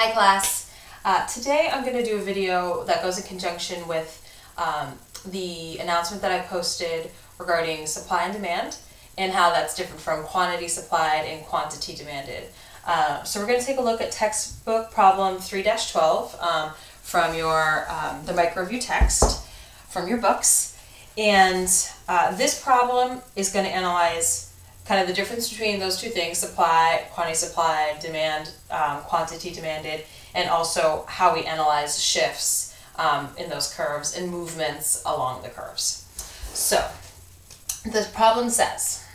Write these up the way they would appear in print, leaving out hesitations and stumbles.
Hi class. Today I'm going to do a video that goes in conjunction with the announcement that I posted regarding supply and demand and how that's different from quantity supplied and quantity demanded. So we're going to take a look at textbook problem 3-12 from your the micro review text from your books, and this problem is going to analyze kind of the difference between those two things: supply, quantity supplied, demand, quantity demanded, and also how we analyze shifts in those curves and movements along the curves. So the problem says,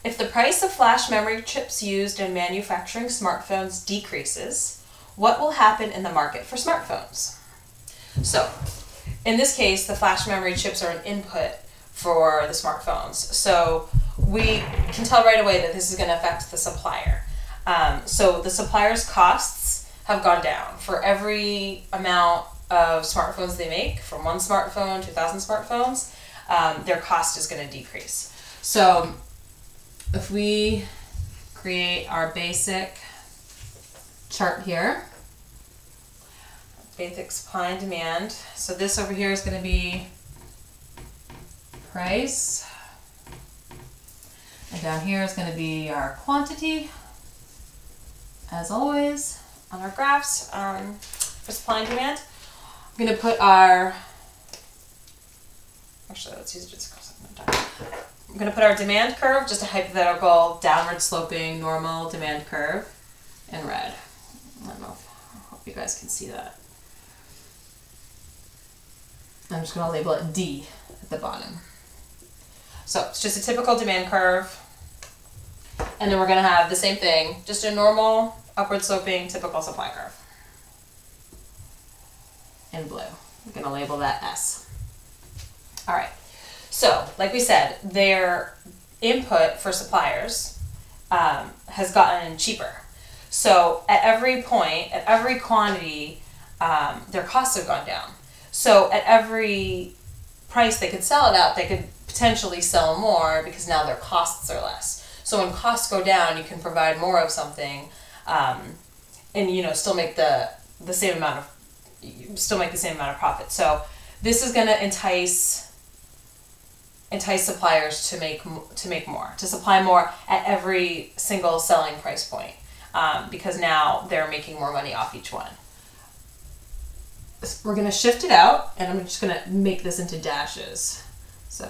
if the price of flash memory chips used in manufacturing smartphones decreases, what will happen in the market for smartphones? So in this case, the flash memory chips are an input for the smartphones. So we can tell right away that this is going to affect the supplier. So the supplier's costs have gone down. For every amount of smartphones they make, from 1 smartphone to 1,000 smartphones, their cost is going to decrease. So if we create our basic chart here, basic supply and demand. So this over here is going to be price, and down here is going to be our quantity, as always on our graphs for supply and demand. I'm going to put our, actually let's use it just a second time. I'm going to put our demand curve, just a hypothetical downward sloping normal demand curve, in red. I don't know, I hope you guys can see that. I'm just going to label it D at the bottom. So it's just a typical demand curve, and then we're going to have the same thing, just a normal upward sloping typical supply curve in blue. We're going to label that S. All right, so like we said, their input for suppliers has gotten cheaper. So at every point, at every quantity, their costs have gone down. So at every price they could sell it at, they could potentially sell more because now their costs are less. So when costs go down, you can provide more of something, and still make the same amount of profit. So this is going to entice suppliers to make more, to supply more at every single selling price point, because now they're making more money off each one. We're going to shift it out, and I'm just going to make this into dashes. So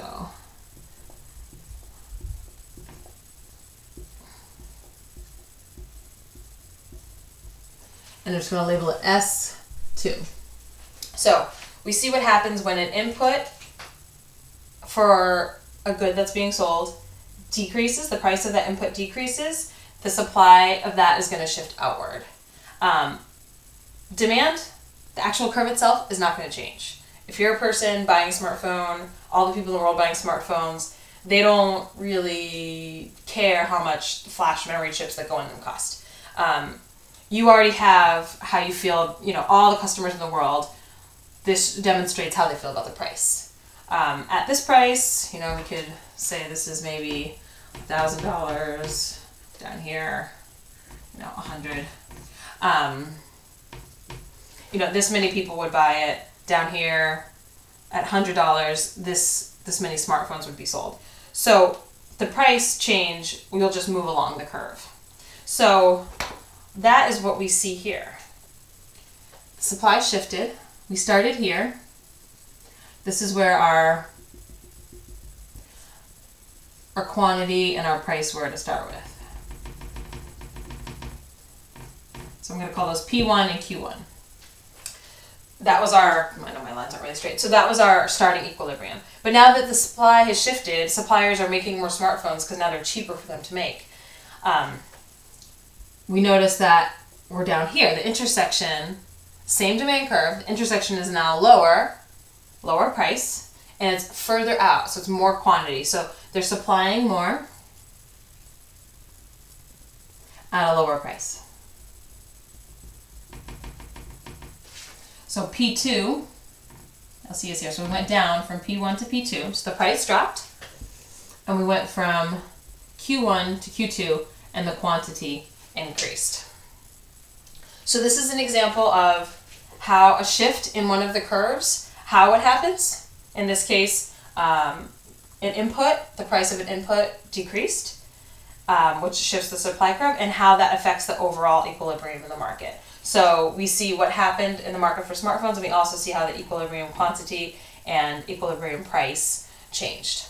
and I'm just going to label it S2. So we see what happens when an input for a good that's being sold decreases, the price of that input decreases, the supply of that is going to shift outward. Demand, the actual curve itself, is not going to change. If you're a person buying a smartphone, all the people in the world buying smartphones, they don't really care how much flash memory chips that go in them cost. You already have how you feel, all the customers in the world. This demonstrates how they feel about the price. At this price, we could say this is maybe $1,000, down here, $100. This many people would buy it. Down here, at $100, this many smartphones would be sold. So the price change, we'll just move along the curve. So that is what we see here. The supply shifted. We started here. This is where our quantity and our price were to start with. So I'm going to call those P1 and Q1. That was our, I know my lines aren't really straight, so that was our starting equilibrium. But now that the supply has shifted, suppliers are making more smartphones because now they're cheaper for them to make. We notice that we're down here. The intersection, same demand curve, the intersection is now lower price, and it's further out, so it's more quantity. So they're supplying more at a lower price. So P2, I'll see us here. So we went down from P1 to P2. So the price dropped, and we went from Q1 to Q2, and the quantity increased. So this is an example of how a shift in one of the curves, how it happens. In this case, an input, the price of an input decreased, which shifts the supply curve, and how that affects the overall equilibrium in the market. So we see what happened in the market for smartphones, and we also see how the equilibrium quantity and equilibrium price changed.